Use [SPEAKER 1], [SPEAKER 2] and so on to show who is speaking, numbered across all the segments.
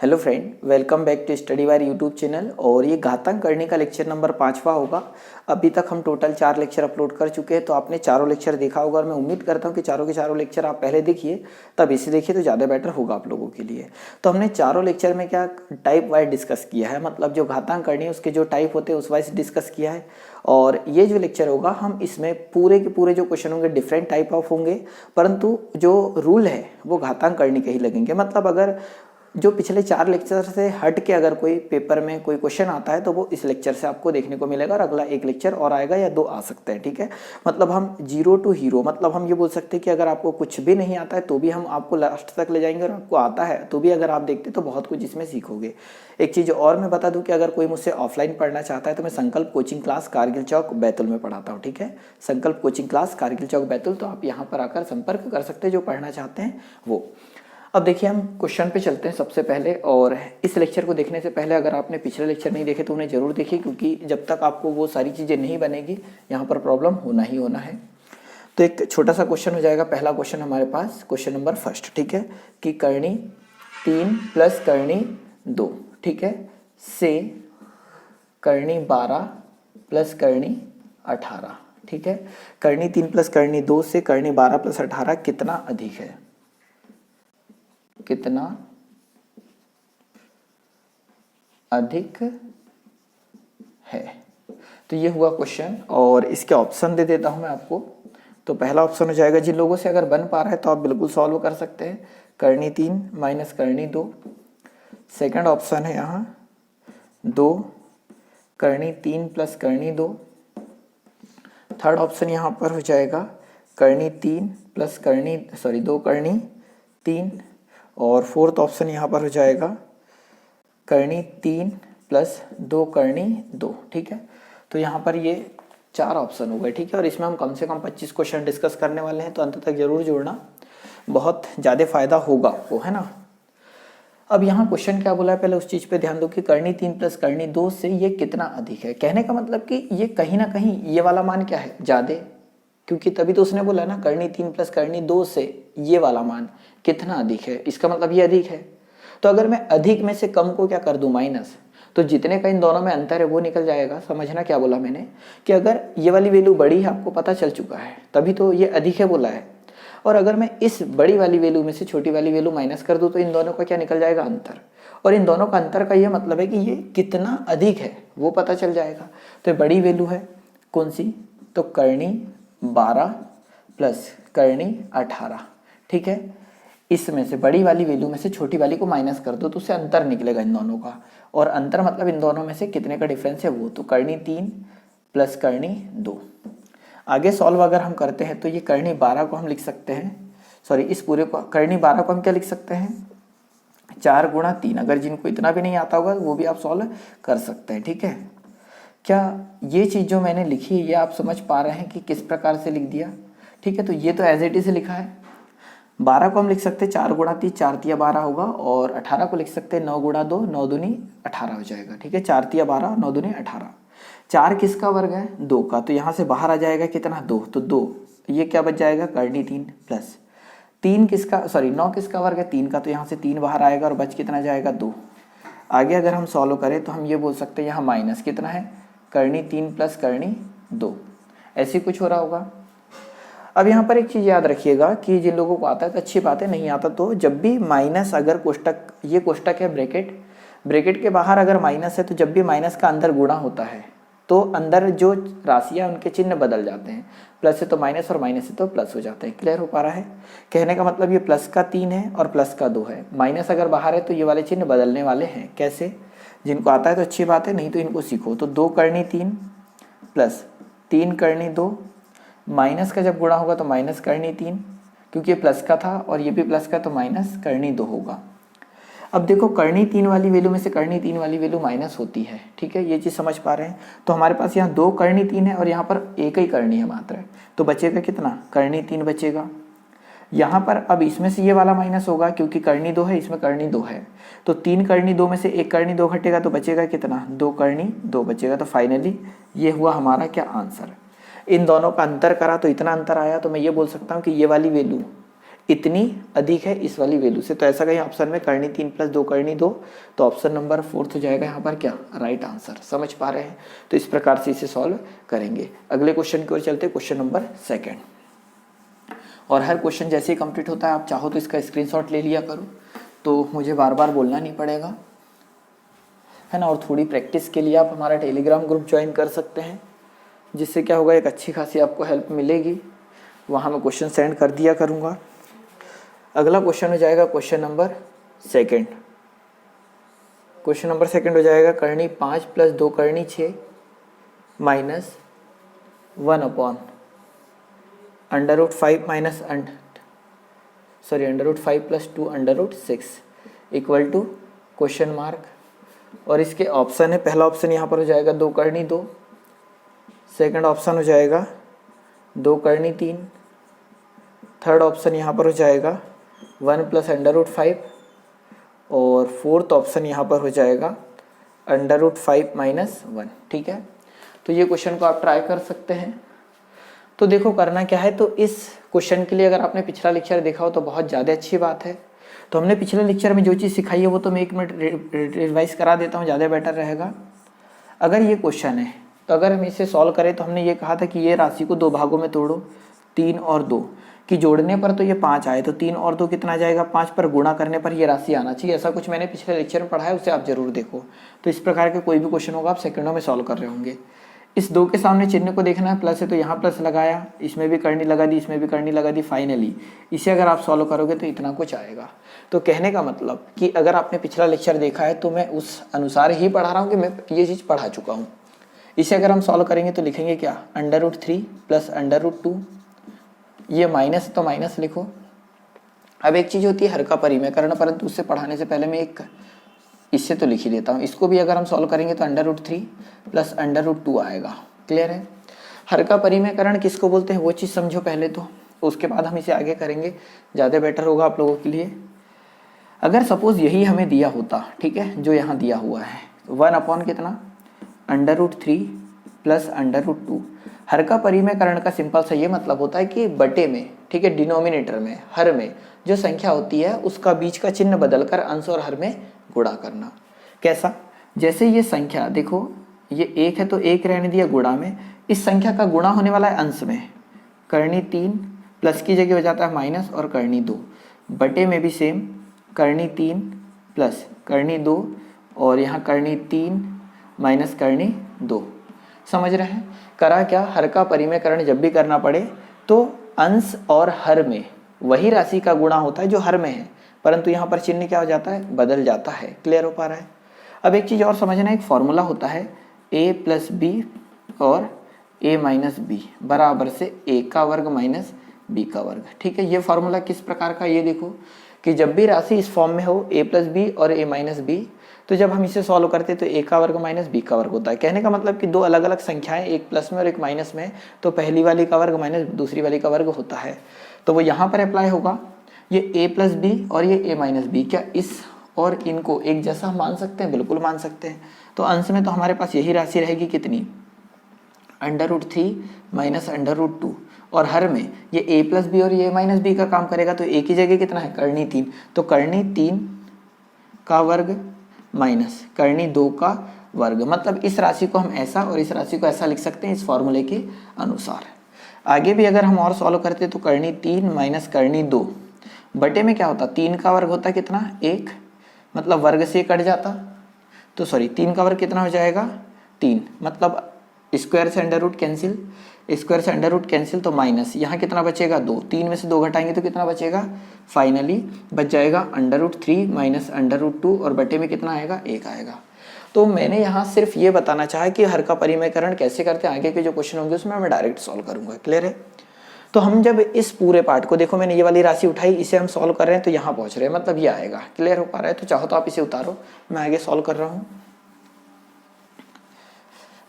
[SPEAKER 1] Hello friend, welcome back to Study Wire YouTube channel. और ये घातांक करने का लेक्चर नंबर 5वां होगा। अभी तक हम टोटल 4 लेक्चर अपलोड कर चुके हैं, तो आपने चारों लेक्चर देखा होगा और मैं उम्मीद करता हूँ कि चारों के चारों लेक्चर आप पहले देखिए, तब इसे देखिए तो ज़्यादा बेटर होगा आप लोगों के लिए। तो हमने चारों लेक्चर में क्या टाइप वाइज डिस्कस किया है, मतलब जो घातांक करनी है उसके जो टाइप होते हैं उस वाइज डिस्कस किया है। और ये जो लेक्चर होगा हम इसमें पूरे के पूरे जो क्वेश्चन होंगे डिफरेंट टाइप ऑफ होंगे, परंतु जो रूल है वो घातांक करने के ही लगेंगे। मतलब अगर जो पिछले 4 लेक्चर से हट के अगर कोई पेपर में कोई क्वेश्चन आता है तो वो इस लेक्चर से आपको देखने को मिलेगा, और अगला एक लेक्चर और आएगा या 2 आ सकते हैं। ठीक है, मतलब हम जीरो टू हीरो, मतलब हम ये बोल सकते हैं कि अगर आपको कुछ भी नहीं आता है तो भी हम आपको लास्ट तक ले जाएंगे, और आपको आता है तो भी अगर आप देखते तो बहुत कुछ इसमें सीखोगे। एक चीज़ और मैं बता दूं कि अगर कोई मुझसे ऑफलाइन पढ़ना चाहता है तो मैं संकल्प कोचिंग क्लास कारगिल चौक बैतुल में पढ़ाता हूँ। ठीक है, संकल्प कोचिंग क्लास कारगिल चौक बैतुल, तो आप यहाँ पर आकर संपर्क कर सकते हैं जो पढ़ना चाहते हैं वो। अब देखिए हम क्वेश्चन पे चलते हैं सबसे पहले। और इस लेक्चर को देखने से पहले अगर आपने पिछले लेक्चर नहीं देखे तो उन्हें ज़रूर देखिए, क्योंकि जब तक आपको वो सारी चीज़ें नहीं बनेगी यहाँ पर प्रॉब्लम होना ही होना है। तो एक छोटा सा क्वेश्चन हो जाएगा। पहला क्वेश्चन हमारे पास क्वेश्चन नंबर फर्स्ट, ठीक है, कि करनी 3 प्लस करनी 2, ठीक है, से करनी 12 प्लस करनी 18, ठीक है। करनी 3 प्लस करनी 2 से करनी 12 प्लस 18 कितना अधिक है, कितना अधिक है। तो ये हुआ क्वेश्चन, और इसके ऑप्शन दे देता हूं मैं आपको। तो पहला ऑप्शन हो जाएगा, जिन लोगों से अगर बन पा रहा है तो आप बिल्कुल सॉल्व कर सकते हैं, करनी 3 माइनस करनी 2। सेकंड ऑप्शन है यहाँ 2 करनी 3 प्लस करनी 2। थर्ड ऑप्शन यहाँ पर हो जाएगा करनी 3 प्लस करनी 2 करनी 3। और फोर्थ ऑप्शन यहाँ पर हो जाएगा करनी 3 प्लस 2 करनी 2, ठीक है। तो यहाँ पर ये 4 ऑप्शन हो गए, ठीक है। और इसमें हम कम से कम 25 क्वेश्चन डिस्कस करने वाले हैं, तो अंत तक जरूर जोड़ना, बहुत ज़्यादा फायदा होगा आपको, है ना। अब यहाँ क्वेश्चन क्या बोला है, पहले उस चीज़ पे ध्यान दो कि करनी 3 प्लस करनी 2 से ये कितना अधिक है। कहने का मतलब कि ये कहीं ना कहीं ये वाला मान क्या है, ज़्यादा, क्योंकि तभी तो उसने बोला ना करनी 3 प्लस करनी 2 से ये वाला मान कितना अधिक है, इसका मतलब ये अधिक है। तो अगर मैं अधिक में से कम को क्या कर दूं, माइनस, तो जितने का इन दोनों में अंतर है वो निकल जाएगा। समझना क्या बोला मैंने, कि अगर ये वाली वैल्यू बड़ी है आपको पता चल चुका है, तभी तो ये अधिक है बोला है। और अगर मैं इस बड़ी वाली वैल्यू में से छोटी वाली वैल्यू माइनस कर दूं तो इन दोनों का क्या निकल जाएगा, अंतर। और इन दोनों का अंतर का ये मतलब है कि ये कितना अधिक है वो पता चल जाएगा। तो बड़ी वैल्यू है कौन सी, तो करनी 12 प्लस करनी 18, ठीक है। इसमें से बड़ी वाली वैल्यू में से छोटी वाली को माइनस कर दो तो उससे अंतर निकलेगा इन दोनों का। और अंतर मतलब इन दोनों में से कितने का डिफरेंस है वो, तो करनी 3 प्लस करनी 2। आगे सॉल्व अगर हम करते हैं तो ये करनी 12 को हम लिख सकते हैं, सॉरी इस पूरे को, करनी 12 को हम क्या लिख सकते हैं, 4 गुणा 3। अगर जिनको इतना भी नहीं आता होगा वो भी आप सॉल्व कर सकते हैं, ठीक है। क्या ये चीज़ जो मैंने लिखी है ये आप समझ पा रहे हैं कि किस प्रकार से लिख दिया, ठीक है। तो ये तो एज इट इज लिखा है। 12 को हम लिख सकते हैं 4 गुणा 3, 4 तिया 12 होगा। और 18 को लिख सकते हैं 9 गुणा 2, 9 दूनी 18 हो जाएगा, ठीक है। 4 तिया 12, 9 दूनी 18। 4 किसका वर्ग है, 2 का, तो यहाँ से बाहर आ जाएगा कितना, 2, तो 2, ये क्या बच जाएगा, करनी 3 प्लस 3 किसका, सॉरी 9 किसका वर्ग है, 3 का, तो यहाँ से 3 बाहर आएगा और बच कितना जाएगा, 2। आगे अगर हम सॉल्व करें तो हम ये बोल सकते हैं यहाँ माइनस कितना है, करनी 3 प्लस करनी 2, ऐसे कुछ हो रहा होगा। अब यहाँ पर एक चीज़ याद रखिएगा कि जिन लोगों को आता है तो अच्छी बात है, नहीं आता तो जब भी माइनस, अगर कोष्टक, ये कोष्टक है ब्रैकेट, ब्रैकेट के बाहर अगर माइनस है तो जब भी माइनस का अंदर गुणा होता है तो अंदर जो राशियाँ उनके चिन्ह बदल जाते हैं, प्लस है तो माइनस और माइनस है तो प्लस हो जाते हैं। क्लियर हो पा रहा है, कहने का मतलब ये प्लस का 3 है और प्लस का 2 है, माइनस अगर बाहर है तो ये वाले चिन्ह बदलने वाले हैं। कैसे, जिनको आता है तो अच्छी बात है, नहीं तो इनको सीखो। तो 2 करनी 3 प्लस 3 करनी 2, माइनस का जब गुणा होगा तो माइनस करनी 3, क्योंकि ये प्लस का था और ये भी प्लस का, तो माइनस करनी 2 होगा। अब देखो करनी 3 वाली वैल्यू में से करनी 3 वाली वैल्यू माइनस होती है, ठीक है, ये चीज़ समझ पा रहे हैं। तो हमारे पास यहाँ 2 करनी 3 है और यहाँ पर एक ही करनी है मात्र, तो बचेगा कितना, करनी 3 बचेगा। यहाँ पर अब इसमें से ये वाला माइनस होगा क्योंकि करनी 2 है, इसमें करनी 2 है, तो 3 करनी 2 में से एक करनी 2 घटेगा तो बचेगा कितना, 2 करनी 2 बचेगा। तो फाइनली ये हुआ हमारा क्या आंसर। इन दोनों का अंतर करा तो इतना अंतर आया, तो मैं ये बोल सकता हूँ कि ये वाली वैल्यू इतनी अधिक है इस वाली वैल्यू से। तो ऐसा कहीं ऑप्शन में करनी 3 + 2 करनी 2, तो ऑप्शन नंबर 4 हो जाएगा यहाँ पर क्या, राइट आंसर। समझ पा रहे हैं? तो इस प्रकार से इसे सॉल्व करेंगे। अगले क्वेश्चन की ओर चलते, क्वेश्चन नंबर 2। और हर क्वेश्चन जैसे ही कंप्लीट होता है आप चाहो तो इसका स्क्रीनशॉट ले लिया करो, तो मुझे बार बार बोलना नहीं पड़ेगा, है ना। और थोड़ी प्रैक्टिस के लिए आप हमारा टेलीग्राम ग्रुप ज्वाइन कर सकते हैं, जिससे क्या होगा, एक अच्छी खासी आपको हेल्प मिलेगी। वहाँ मैं क्वेश्चन सेंड कर दिया करूँगा। अगला क्वेश्चन हो जाएगा क्वेश्चन नंबर 2। क्वेश्चन नंबर 2 हो जाएगा करनी 5 + 2 करनी 6 -1 / √5 + 2 √6 इक्वल टू क्वेश्चन मार्क। और इसके ऑप्शन है, पहला ऑप्शन यहाँ पर हो जाएगा 2 करनी 2, सेकंड ऑप्शन हो जाएगा 2 करनी 3, थर्ड ऑप्शन यहाँ पर हो जाएगा 1 + √5 और फोर्थ ऑप्शन यहाँ पर हो जाएगा √5 - 1। ठीक है, तो ये क्वेश्चन को आप ट्राई कर सकते हैं। तो देखो करना क्या है, तो इस क्वेश्चन के लिए अगर आपने पिछला लेक्चर देखा हो तो बहुत ज़्यादा अच्छी बात है। तो हमने पिछले लेक्चर में जो चीज़ सिखाई है वो तो मैं 1 मिनट रिवाइज करा देता हूँ, ज़्यादा बेटर रहेगा। अगर ये क्वेश्चन है तो अगर हम इसे सॉल्व करें तो हमने ये कहा था कि ये राशि को 2 भागों में तोड़ो, 3 और 2 कि जोड़ने पर तो ये 5 आए, तो 3 और 2 कितना जाएगा, 5 पर गुणा करने पर ये राशि आना चाहिए। ऐसा कुछ मैंने पिछले लेक्चर में पढ़ा है, उसे आप जरूर देखो। तो इस प्रकार के कोई भी क्वेश्चन होगा आप सेकंडों में सॉल्व कर रहे होंगे। इस 2 के सामने चिन्ह को देखना है, प्लस है तो यहाँ प्लस लगाया, इसमें भी करनी लगा दी, इसमें भी करनी लगा दी। फाइनली इसे अगर आप सॉल्व करोगे तो इतना कुछ आएगा। तो कहने का मतलब कि अगर आपने पिछला लेक्चर देखा है तो मैं उस अनुसार ही पढ़ा रहा हूँ कि मैं ये चीज़ पढ़ा चुका हूँ। इसे अगर हम सॉल्व करेंगे तो लिखेंगे क्या, √3 + √2, ये माइनस तो माइनस लिखो। अब एक चीज़ होती है हर का परिमेयकरण, परंतु उससे पढ़ाने से पहले मैं एक इससे तो लिख ही देता हूँ। इसको भी अगर हम सॉल्व करेंगे तो √3 + √2 आएगा। क्लियर है? हर का परिमेयकरण किसको बोलते हैं वो चीज़ समझो पहले, तो उसके बाद हम इसे आगे करेंगे, ज़्यादा बेटर होगा आप लोगों के लिए। अगर सपोज यही हमें दिया होता, ठीक है, जो यहाँ दिया हुआ है 1 कितना, √3 + √2। हर का परिमेयकरण का सिंपल सा ये मतलब होता है कि बटे में, ठीक है, डिनोमिनेटर में, हर में जो संख्या होती है उसका बीच का चिन्ह बदलकर अंश और हर में गुणा करना। कैसा, जैसे ये संख्या देखो, ये 1 है तो 1 रहने दिया गुणा में, इस संख्या का गुणा होने वाला है अंश में, करनी 3 प्लस की जगह हो जाता है माइनस और करनी 2, बटे में भी सेम, करनी 3 प्लस करनी 2 और यहाँ करनी 3 माइनस करनी 2। समझ रहे हैं? करा क्या, हर का परिमेयकरण जब भी करना पड़े तो अंश और हर में वही राशि का गुणा होता है जो हर में है, परंतु यहाँ पर चिन्ह क्या हो जाता है, बदल जाता है। क्लियर हो पा रहा है? अब एक चीज़ और समझना, एक फॉर्मूला होता है a + b और a - b बराबर से a का वर्ग माइनस b का वर्ग। ठीक है, ये फॉर्मूला किस प्रकार का, ये देखो कि जब भी राशि इस फॉर्म में हो a + b और a - b, तो जब हम इसे सॉल्व करते तो a का वर्ग माइनस b का वर्ग होता है। कहने का मतलब कि 2 अलग अलग संख्याएं, एक प्लस में और एक माइनस में, तो पहली वाली का वर्ग माइनस दूसरी वाली का वर्ग होता है, तो वो यहाँ पर अप्लाई होगा। ये a + b और ये a - b, क्या इस और इनको एक जैसा हम मान सकते हैं? बिल्कुल मान सकते हैं। तो अंश में तो हमारे पास यही राशि रहेगी कितनी, √3 - √2, और हर में ये a + b और ये a - b का काम करेगा, तो a की जगह कितना है, करनी 3, तो करनी 3 का वर्ग माइनस करनी 2 का वर्ग। मतलब इस राशि को हम ऐसा और इस राशि को ऐसा लिख सकते हैं इस फॉर्मूले के अनुसार। आगे भी अगर हम और सॉल्व करते तो करनी 3 माइनस करनी 2, बटे में क्या होता, 3 का वर्ग होता कितना, 1, मतलब वर्ग से कट जाता, तो सॉरी 3 का वर्ग कितना हो जाएगा, 3, मतलब स्क्वायर से अंडर रूट कैंसिल, स्क्वायर से अंडर रूट कैंसिल, तो माइनस यहाँ कितना बचेगा, 2, 3 में से 2 घटाएंगे तो कितना बचेगा, फाइनली बच जाएगा √3 माइनस √2 और बटे में कितना आएगा, 1 आएगा। तो मैंने यहाँ सिर्फ ये बताना चाहा कि हर का परिमेयकरण कैसे करते हैं, आगे के जो क्वेश्चन होंगे उसमें मैं डायरेक्ट सॉल्व करूंगा। क्लियर है? तो हम जब इस पूरे पार्ट को देखो, मैंने ये वाली राशि उठाई, इसे हम सॉल्व कर रहे हैं तो यहाँ पहुँच रहे हैं, मतलब ये आएगा। क्लियर हो पा रहा है? तो चाहो तो आप इसे उतारो, मैं आगे सॉल्व कर रहा हूँ।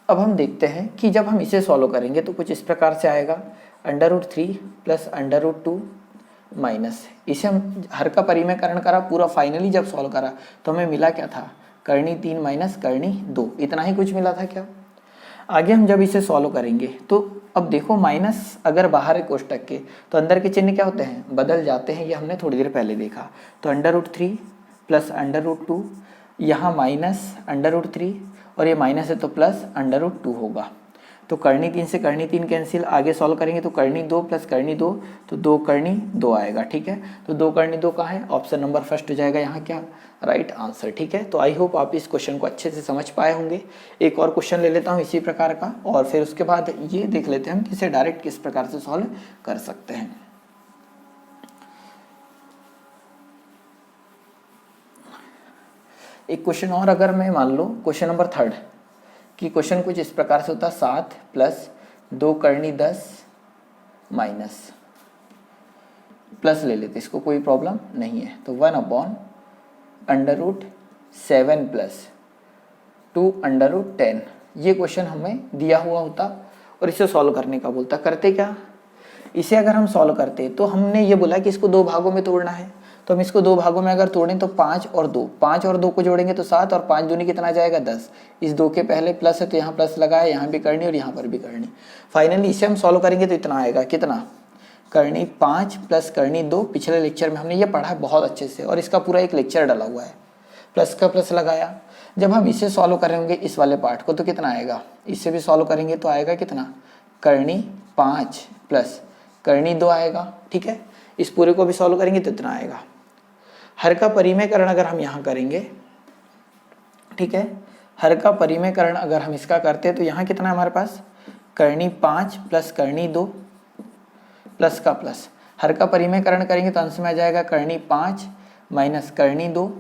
[SPEAKER 1] अब हम देखते हैं कि जब हम इसे सॉल्व करेंगे तो कुछ इस प्रकार से आएगा, √3 + √2 माइनस, इसे हम हर का परिमेयकरण करा पूरा, फाइनली जब सॉल्व करा तो हमें मिला क्या था, करनी 3 माइनस करनी 2, इतना ही कुछ मिला था क्या। आगे हम जब इसे सॉल्व करेंगे तो अब देखो माइनस अगर बाहर है कोष्टक के तो अंदर के चिन्ह क्या होते हैं, बदल जाते हैं। ये हमने थोड़ी देर पहले देखा। तो √3 प्लस √2, यहाँ माइनस √3 और ये माइनस है तो प्लस √2 होगा। तो कर्णी 3 से कर्णी 3 कैंसिल, आगे सॉल्व करेंगे तो कर्णी 2 प्लस कर्णी 2 तो 2 कर्णी 2 आएगा। ठीक है, तो 2 कर्णी 2 कहाँ है, ऑप्शन नंबर फर्स्ट हो जाएगा यहाँ क्या, राइट आंसर। ठीक है, तो आई होप आप इस क्वेश्चन को अच्छे से समझ पाए होंगे। एक और क्वेश्चन ले लेता हूँ इसी प्रकार का और फिर उसके बाद ये देख लेते हैं हम इसे डायरेक्ट किस प्रकार से सॉल्व कर सकते हैं। एक क्वेश्चन और अगर मैं मान लो क्वेश्चन नंबर 3 कि क्वेश्चन कुछ इस प्रकार से होता है 7 प्लस 2 कर्णी 10 माइनस, प्लस ले लेते इसको, कोई प्रॉब्लम नहीं है। तो 1/√7 प्लस 2/10 ये क्वेश्चन हमें दिया हुआ होता और इसे सॉल्व करने का बोलता। करते क्या, इसे अगर हम सॉल्व करते तो हमने ये बोला कि इसको 2 भागों में तोड़ना है। तो हम इसको 2 भागों में अगर तोड़ें तो 5 और 2 को जोड़ेंगे तो 7 और 5 दूनी कितना जाएगा 10। इस 2 के पहले प्लस है तो यहाँ प्लस लगाया, यहाँ भी करनी और यहाँ पर भी करनी। फाइनली इसे हम सॉल्व करेंगे तो इतना आएगा, कितना, करनी 5 प्लस करनी 2। पिछले लेक्चर में हमने ये पढ़ा है बहुत अच्छे से और इसका पूरा एक लेक्चर डाला हुआ है। प्लस का प्लस लगाया। जब हम इसे सॉल्व करेंगे इस वाले पार्ट को तो कितना आएगा, इसे भी सॉल्व करेंगे तो आएगा कितना, करनी 5 प्लस करनी 2 आएगा। ठीक है, इस पूरे को भी सॉल्व करेंगे तो इतना आएगा। हर का परिमेयकरण अगर हम यहाँ करेंगे, ठीक है, हर का परिमेयकरण अगर हम इसका करते हैं तो यहाँ कितना है हमारे पास, करनी 5 प्लस करनी 2 प्लस का प्लस। हर का परिमेयकरण करेंगे तो अंश में आ जाएगा करनी 5 माइनस करनी 2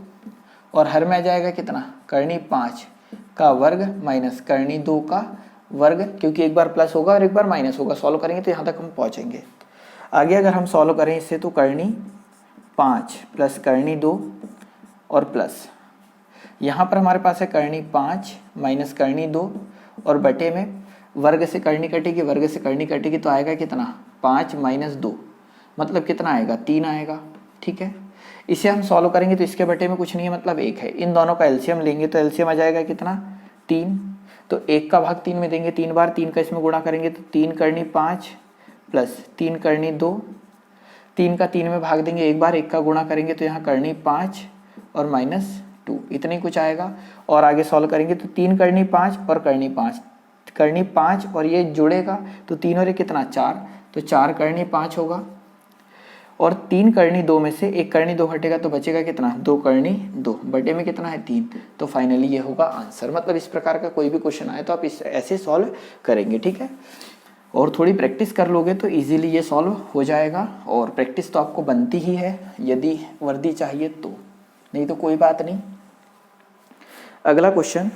[SPEAKER 1] और हर में आ जाएगा कितना, करनी 5 का वर्ग माइनस करनी 2 का वर्ग, क्योंकि एक बार प्लस होगा और एक बार माइनस होगा। सॉल्व करेंगे तो यहाँ तक हम पहुँचेंगे। आगे अगर हम सॉल्व करें इससे तो करनी 5 प्लस करनी 2 और प्लस यहाँ पर हमारे पास है करनी 5 माइनस करनी 2 और बटे में वर्ग से करनी कटेगी, वर्ग से करनी कटेगी तो आएगा कितना, 5 माइनस 2 मतलब कितना आएगा, 3 आएगा। ठीक है, इसे हम सॉल्व करेंगे तो इसके बटे में कुछ नहीं है मतलब 1 है। इन दोनों का एलसीएम लेंगे तो एलसीएम आ जाएगा कितना, 3। तो 1 का भाग 3 में देंगे 3 बार, 3 का इसमें गुणा करेंगे तो 3 करनी 5 प्लस 3 करनी 2, 3 का 3 में भाग देंगे एक बार, 1 का गुणा करेंगे तो यहाँ करनी 5 और माइनस 2 इतनी कुछ आएगा। और आगे सॉल्व करेंगे तो 3 करनी 5 और करनी 5, करनी 5 और ये जुड़ेगा तो 3 और 1 कितना 4, तो 4 करनी 5 होगा और 3 करनी 2 में से 1 करनी 2 हटेगा तो बचेगा कितना, 2 करनी 2, बटे में कितना है 3। तो फाइनली ये होगा आंसर। मतलब इस प्रकार का कोई भी क्वेश्चन आए तो आप इस ऐसे सॉल्व करेंगे। ठीक है, और थोड़ी प्रैक्टिस कर लोगे तो इजीली ये सॉल्व हो जाएगा। और प्रैक्टिस तो आपको बनती ही है यदि वर्दी चाहिए तो, नहीं तो कोई बात नहीं। अगला क्वेश्चन,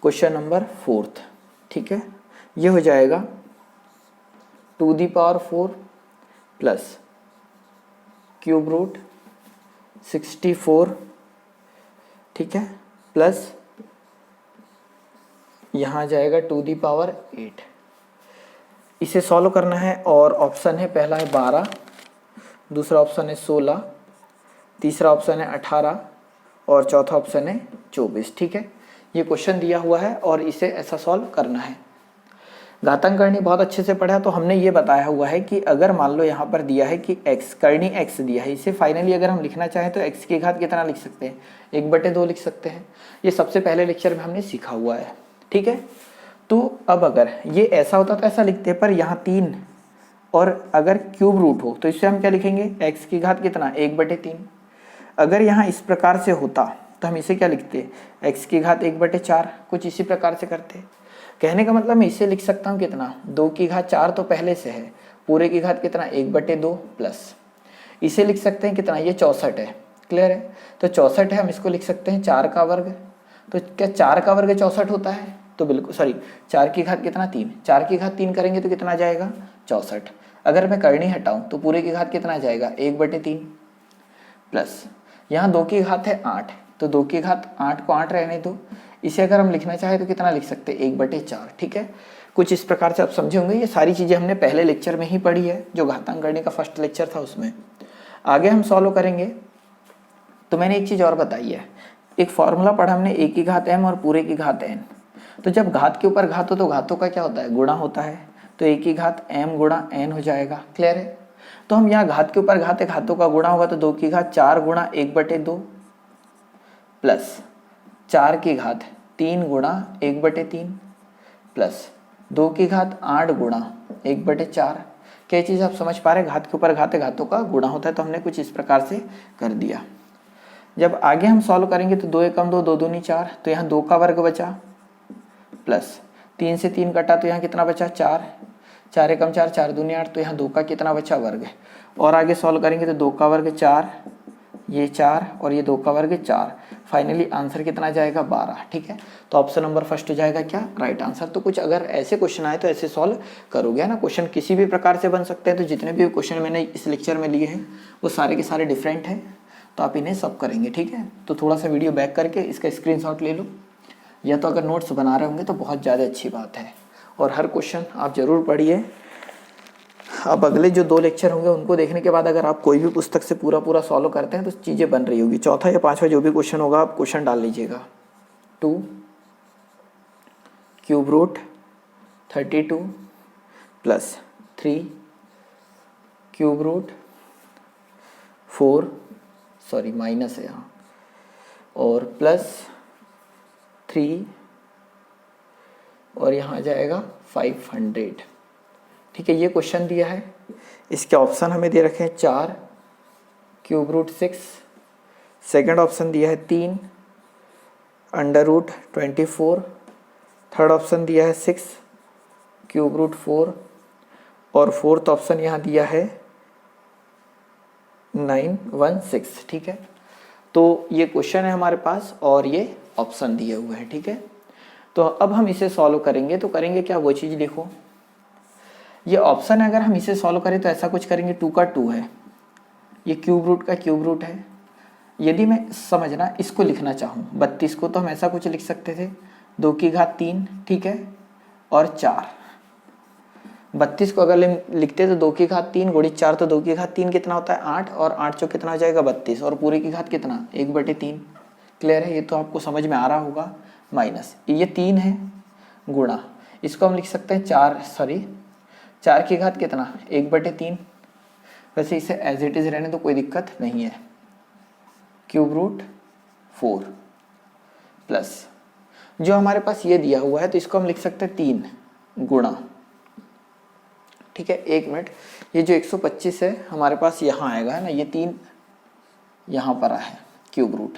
[SPEAKER 1] क्वेश्चन नंबर 4। ठीक है, ये हो जाएगा 2⁴ प्लस क्यूब रूट 64, ठीक है, प्लस यहाँ जाएगा 2⁸। इसे सॉल्व करना है और ऑप्शन है, पहला है 12, दूसरा ऑप्शन है 16, तीसरा ऑप्शन है 18 और चौथा ऑप्शन है 24। ठीक है, ये क्वेश्चन दिया हुआ है और इसे ऐसा सॉल्व करना है। घातांक करनी बहुत अच्छे से पढ़ा तो हमने ये बताया हुआ है कि अगर मान लो यहाँ पर दिया है कि x, करनी x दिया है, इसे फाइनली अगर हम लिखना चाहें तो x की घात कितना लिख सकते हैं, 1/2 लिख सकते हैं। ये सबसे पहले लेक्चर में हमने सीखा हुआ है। ठीक है, तो अब अगर ये ऐसा होता तो ऐसा लिखते, पर यहाँ 3 और अगर क्यूब रूट हो तो इससे हम क्या लिखेंगे, x की घात कितना 1/3। अगर यहाँ इस प्रकार से होता तो हम इसे क्या लिखते, x की घात 1/4, कुछ इसी प्रकार से करते। कहने का मतलब मैं इसे लिख सकता हूँ कितना, 2 की घात 4 तो पहले से है, पूरे की घात कितना 1/2 प्लस इसे लिख सकते हैं कितना, ये 64 है। क्लियर है, तो 64 है, हम इसको लिख सकते हैं 4 का वर्ग। तो क्या 4 का वर्ग 64 होता है, तो बिल्कुल सॉरी, 4 की घात कितना 3, 4 की घात 3 करेंगे तो कितना जाएगा 64। अगर मैं करनी हटाऊँ तो पूरे की घात कितना जाएगा 1/3 प्लस यहाँ 2 की घात है 8, तो 2 की घात 8 को 8 रहने दो। इसे अगर हम लिखना चाहे तो कितना लिख सकते हैं 1/4। ठीक है, कुछ इस प्रकार से आप समझे होंगे। ये सारी चीज़ें हमने पहले लेक्चर में ही पढ़ी है, जो घातांक गणित का फर्स्ट लेक्चर था उसमें। आगे हम सॉल्व करेंगे तो मैंने एक चीज़ और बताई है, एक फॉर्मूला पढ़ा हमने, a की घात m और पूरे की घात n। तो जब घात के ऊपर घात हो तो घातों का क्या होता है, गुणा होता है, तो एक की घात m गुणा n हो जाएगा। क्लियर है। तो हम यहाँ घात के ऊपर घात है, घातों का गुणा होगा तो 2 की घात 4 गुणा 1/2 प्लस 4 की घात 3 गुणा 1/3 प्लस 2 की घात 8 गुणा 1/4। क्या चीज़ आप समझ पा रहे हैं, घात के ऊपर घात है, घातों का गुणा होता है, तो हमने कुछ इस प्रकार से कर दिया। जब आगे हम सॉल्व करेंगे तो 2 एकम 2, 2 दूनी 4, तो यहाँ 2 का वर्ग बचा प्लस 3 से 3 कटा तो यहाँ कितना बचा 4, 4 एकम 4, 4 दूनी 8, तो यहाँ 2 का कितना बचा वर्ग है। और आगे सॉल्व करेंगे तो 2 का वर्ग 4, ये 4 और ये 2 का वर्ग 4, फाइनली आंसर कितना जाएगा 12। ठीक है, तो ऑप्शन नंबर फर्स्ट हो जाएगा क्या, राइट आंसर। तो कुछ अगर ऐसे क्वेश्चन आए तो ऐसे सॉल्व करोगे ना। क्वेश्चन किसी भी प्रकार से बन सकते हैं, तो जितने भी क्वेश्चन मैंने इस लेक्चर में लिए हैं वो सारे के सारे डिफरेंट हैं, तो आप इन्हें सब करेंगे। ठीक है, तो थोड़ा सा वीडियो बैक करके इसका स्क्रीनशॉट ले लो, या तो अगर नोट्स बना रहे होंगे तो बहुत ज़्यादा अच्छी बात है, और हर क्वेश्चन आप ज़रूर पढ़िए। अब अगले जो 2 लेक्चर होंगे उनको देखने के बाद अगर आप कोई भी पुस्तक से पूरा सॉल्व करते हैं तो चीज़ें बन रही होगी। चौथा या पांचवा जो भी क्वेश्चन होगा आप क्वेश्चन डाल लीजिएगा। 2 cube root 32 plus 3 cube root 4, sorry minus है यहाँ, और प्लस 3 और यहाँ जाएगा 500। ठीक है, ये क्वेश्चन दिया है। इसके ऑप्शन हमें दे रखे हैं 4 क्यूब रूट 6, सेकेंड ऑप्शन दिया है 3 अंडर रूट 24, थर्ड ऑप्शन दिया है 6 क्यूब रूट 4, और फोर्थ ऑप्शन यहाँ दिया है 916। ठीक है, तो ये क्वेश्चन है हमारे पास और ये ऑप्शन दिए हुए हैं। ठीक है, तो अब हम इसे सॉल्व करेंगे, तो करेंगे क्या, वो चीज़ लिखो। ये ऑप्शन है, अगर हम इसे सॉल्व करें तो ऐसा कुछ करेंगे, 2 का 2 है, ये क्यूब रूट का क्यूब रूट है। यदि मैं समझना इसको लिखना चाहूँ 32 को, तो हम ऐसा कुछ लिख सकते थे, 2 की घात 3, ठीक है, और 4। 32 को अगर लिखते तो 2 की घात 3 गुणित 4, तो 2 की घात 3 कितना होता है 8, और 8 चौक कितना हो जाएगा 32, और पूरे की घात कितना 1/3। क्लियर है, ये तो आपको समझ में आ रहा होगा। माइनस ये 3 है गुणा, इसको हम लिख सकते हैं 4 की घात कितना 1/3। वैसे इसे एज इट इज रहने तो कोई दिक्कत नहीं है, क्यूब रूट 4 प्लस जो हमारे पास ये दिया हुआ है तो इसको हम लिख सकते हैं 3 गुणा। ठीक है, 1 मिनट, ये जो 125 है हमारे पास यहाँ आएगा, है ना, ये 3 यहाँ पर है क्यूब रूट,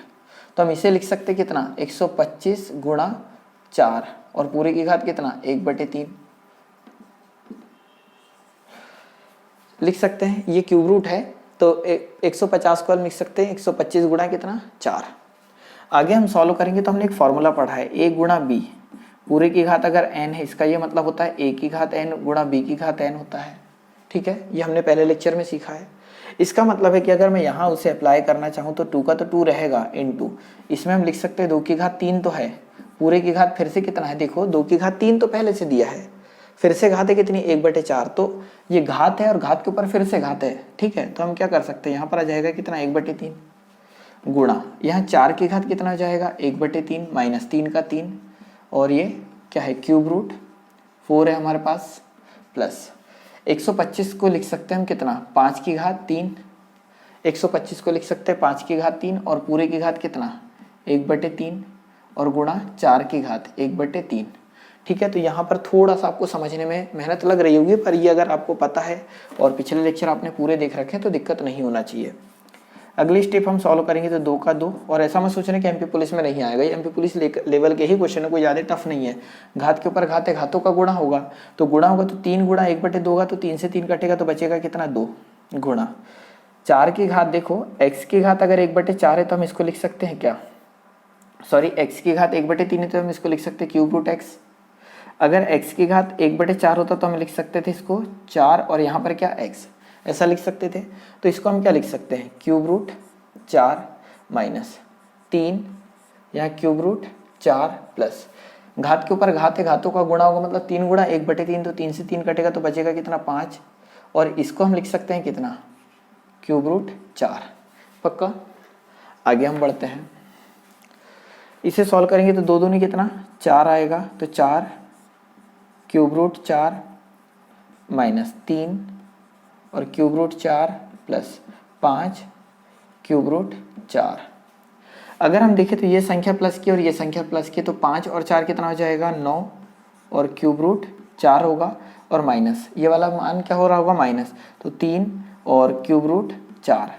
[SPEAKER 1] तो हम इसे लिख सकते हैं कितना 125 गुणा 4, और पूरे की घात कितना 1/3 लिख सकते हैं। ये क्यूब रूट है तो 150 को हम लिख सकते हैं 125 गुणा कितना 4। आगे हम सॉल्व करेंगे तो हमने एक फॉर्मूला पढ़ा है, a गुणा b, पूरे की घात अगर n है, इसका ये मतलब होता है a की घात n गुणा b की घात n होता है। ठीक है, ये हमने पहले लेक्चर में सीखा है। इसका मतलब है कि अगर मैं यहाँ उसे अप्लाई करना चाहूँ तो 2 का तो 2 रहेगा, इनटू इसमें हम लिख सकते हैं 2 की घात 3 तो है, पूरे की घात फिर से कितना है, देखो 2 की घात 3 तो पहले से दिया है, फिर से घात है कितनी 1/4, तो ये घात है और घात के ऊपर फिर से घात है। ठीक है, तो हम क्या कर सकते हैं, यहाँ पर आ जाएगा कितना 1/3 गुणा, यहाँ 4 की घात कितना हो जाएगा 1/3 माइनस 3 का 3, और ये क्या है क्यूब रूट 4 है हमारे पास, प्लस 125 को लिख सकते हैं हम कितना 5 की घात 3, 125 को लिख सकते हैं 5 की घात 3, और पूरे की घात कितना 1/3, और गुणा 4 की घात 1/3। ठीक है, तो यहाँ पर थोड़ा सा आपको समझने में मेहनत लग रही होगी, पर ये अगर आपको पता है और पिछले लेक्चर आपने पूरे देख रखे हैं तो दिक्कत नहीं होना चाहिए। अगली स्टेप हम सॉल्व करेंगे तो 2 का 2, और ऐसा मत सोचने कि एमपी पुलिस में नहीं आएगा, ये एमपी पुलिस लेवल के ही क्वेश्चन है, कोई ज़्यादा टफ नहीं है। घात के ऊपर घात है, घातों का गुणा होगा, तो गुणा होगा तो 3 गुणा 1/2 होगा, तो 3 से 3 कटेगा तो बचेगा कितना 2 गुणा 4 की घात, देखो x की घात अगर 1/4 है तो हम इसको लिख सकते हैं क्या, सॉरी x की घात 1/3 है तो हम इसको लिख सकते हैं क्यूब रूट x। अगर x की घात 1/4 होता तो हम लिख सकते थे इसको 4 और यहाँ पर क्या x, ऐसा लिख सकते थे। तो इसको हम क्या लिख सकते हैं क्यूब रूट 4 माइनस 3, यहाँ क्यूब रूट 4 प्लस घात के ऊपर घात है, घातों का गुणा होगा मतलब 3 गुणा 1/3, तो 3 से 3 कटेगा तो बचेगा कितना 5, और इसको हम लिख सकते हैं कितना क्यूब रूट 4। पक्का, आगे हम बढ़ते हैं। इसे सॉल्व करेंगे तो दो दूनी कितना 4 आएगा, तो 4 क्यूब रूट 4 माइनस 3 और cube root 4 plus 5 cube root 4। अगर हम देखें तो ये संख्या प्लस की और ये संख्या प्लस की, तो 5 और 4 कितना हो जाएगा 9 और क्यूब रूट 4 होगा और माइनस ये वाला मान क्या हो रहा होगा माइनस, तो 3 और क्यूब रूट 4।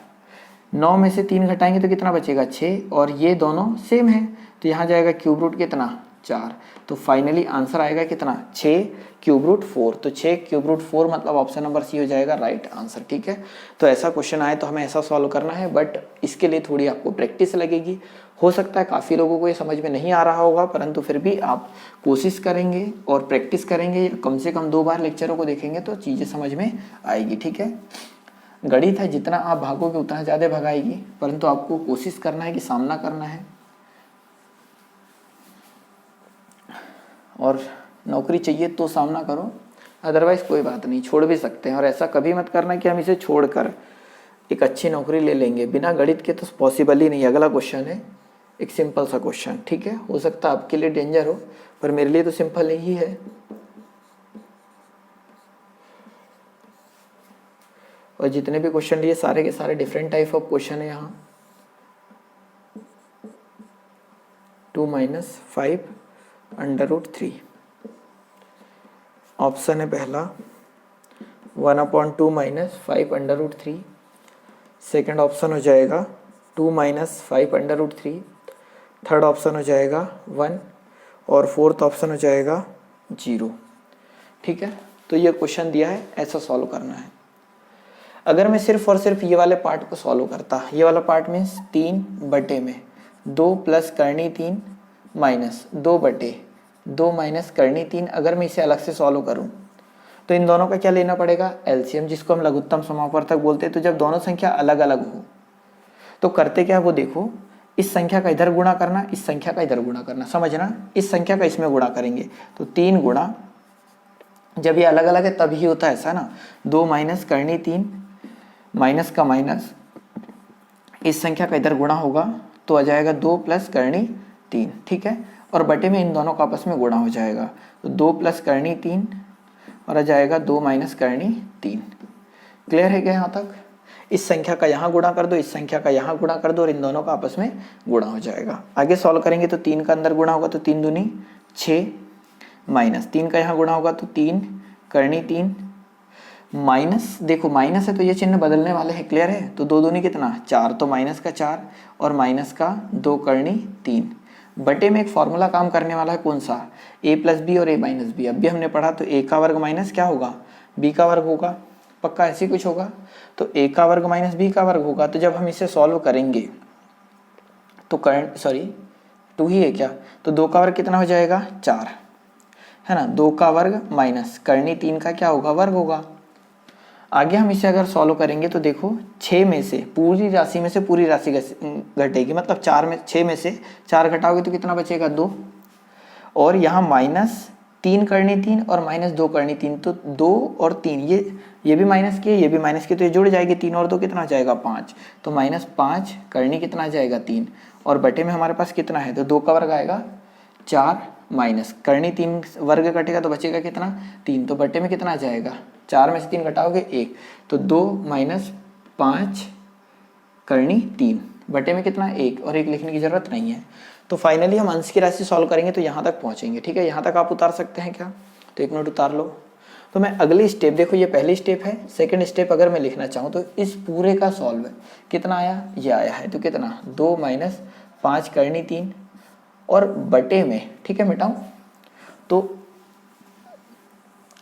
[SPEAKER 1] 9 में से 3 घटाएंगे तो कितना बचेगा 6 और ये दोनों सेम है तो यहाँ जाएगा क्यूब रूट कितना 4। तो फाइनली आंसर आएगा कितना 6 क्यूब रूट 4। तो 6 क्यूब रूट 4 मतलब ऑप्शन नंबर सी हो जाएगा राइट आंसर। ठीक है, तो ऐसा क्वेश्चन आए तो हमें ऐसा सॉल्व करना है, बट इसके लिए थोड़ी आपको प्रैक्टिस लगेगी। हो सकता है काफ़ी लोगों को ये समझ में नहीं आ रहा होगा, परंतु फिर भी आप कोशिश करेंगे और प्रैक्टिस करेंगे, कम से कम 2 बार लेक्चरों को देखेंगे तो चीज़ें समझ में आएगी। ठीक है, गणित है, जितना आप भागोगे उतना ज़्यादा भगाएगी, परंतु आपको कोशिश करना है कि सामना करना है। और नौकरी चाहिए तो सामना करो, अदरवाइज कोई बात नहीं, छोड़ भी सकते हैं। और ऐसा कभी मत करना कि हम इसे छोड़कर एक अच्छी नौकरी ले लेंगे, बिना गणित के तो पॉसिबल ही नहीं। अगला क्वेश्चन है एक सिंपल सा क्वेश्चन। ठीक है, हो सकता है आपके लिए डेंजर हो, पर मेरे लिए तो सिंपल ही है। और जितने भी क्वेश्चन लिए सारे के सारे डिफरेंट टाइप ऑफ क्वेश्चन है यहाँ। 2 माइनस 5 अंडर रूट 3। ऑप्शन है पहला 1/2 minus 5 under root 3। Second option हो जाएगा 2 minus 5 under root 3। Third option हो जाएगा 1 और फोर्थ ऑप्शन हो जाएगा 0। ठीक है, तो ये क्वेश्चन दिया है, ऐसा सॉल्व करना है। अगर मैं सिर्फ और सिर्फ ये वाले पार्ट को सॉल्व करता, ये वाला पार्ट मीन्स 3 बटे में 2 प्लस करनी 3 माइनस 2 बटे 2 माइनस करनी 3, अगर मैं इसे अलग से सॉल्व करूं तो इन दोनों का क्या लेना पड़ेगा एलसीएम, जिसको हम लघुत्तम समापवर्तक बोलते हैं। तो जब दोनों संख्या अलग अलग हो तो करते क्या है वो देखो, इस संख्या का इधर गुणा करना, इस संख्या का इधर गुणा करना, समझना, इस संख्या का इसमें गुणा करेंगे तो 3 गुणा, जब ये अलग अलग है तब ही होता है ऐसा ना, 2 माइनस करनी 3 माइनस का माइनस, इस संख्या का इधर गुणा होगा तो आ जाएगा 2 प्लस करनी 3। ठीक है, और बटे में इन दोनों का आपस में गुणा हो जाएगा तो 2 प्लस करनी 3 और आ जाएगा 2 माइनस करनी 3। क्लियर है क्या यहाँ तक? इस संख्या का यहाँ गुणा कर दो, इस संख्या का यहाँ गुणा कर दो और इन दोनों का आपस में गुणा हो जाएगा। आगे सॉल्व करेंगे तो 3 का अंदर गुणा होगा तो 3 दूनी 6 माइनस 3 का यहाँ गुणा होगा तो 3 करनी 3 माइनस, देखो माइनस है तो ये चिन्ह बदलने वाले हैं। क्लियर है, तो 2 दूनी कितना 4, तो माइनस का 4 और माइनस का 2 करनी 3 बटे में एक फॉर्मूला काम करने वाला है, कौन सा, a प्लस बी और a माइनस बी। अब भी हमने पढ़ा तो a का वर्ग माइनस क्या होगा b का वर्ग होगा, पक्का ऐसी कुछ होगा, तो a का वर्ग माइनस b का वर्ग होगा। तो जब हम इसे सॉल्व करेंगे तो करंट 2 ही है क्या, तो 2 का वर्ग कितना हो जाएगा 4 है ना, 2 का वर्ग माइनस करनी 3 का क्या होगा वर्ग होगा। आगे हम इसे अगर सॉल्व करेंगे तो देखो 6 में से पूरी राशि में से पूरी राशि घटेगी, मतलब 6 में से 4 घटाओगे तो कितना बचेगा 2, और यहाँ माइनस 3 करनी 3 और माइनस 2 करनी 3, तो 2 और 3 ये भी माइनस की है, ये भी माइनस की, तो ये जुड़ जाएगी, 3 और 2 कितना आ जाएगा 5, तो माइनस 5 करनी कितना आ जाएगा 3 और बटे में हमारे पास कितना है, तो 2 का वर्ग आएगा 4 माइनस करनी 3 वर्ग कटेगा तो बचेगा कितना 3, तो बटे में कितना आ जाएगा 4 में से 3 घटाओगे 1, तो 2 माइनस 5 करनी 3 बटे में कितना 1, और 1 लिखने की जरूरत नहीं है। तो फाइनली हम अंश की राशि सॉल्व करेंगे तो यहाँ तक पहुँचेंगे। ठीक है, यहाँ तक आप उतार सकते हैं क्या, तो 1 मिनट उतार लो। तो मैं अगली स्टेप, देखो ये पहली स्टेप है, सेकंड स्टेप अगर मैं लिखना चाहूँ तो इस पूरे का सॉल्व कितना आया, ये आया है, तो कितना 2 माइनस 5 करनी 3 और बटे में, ठीक है मिटाऊं, तो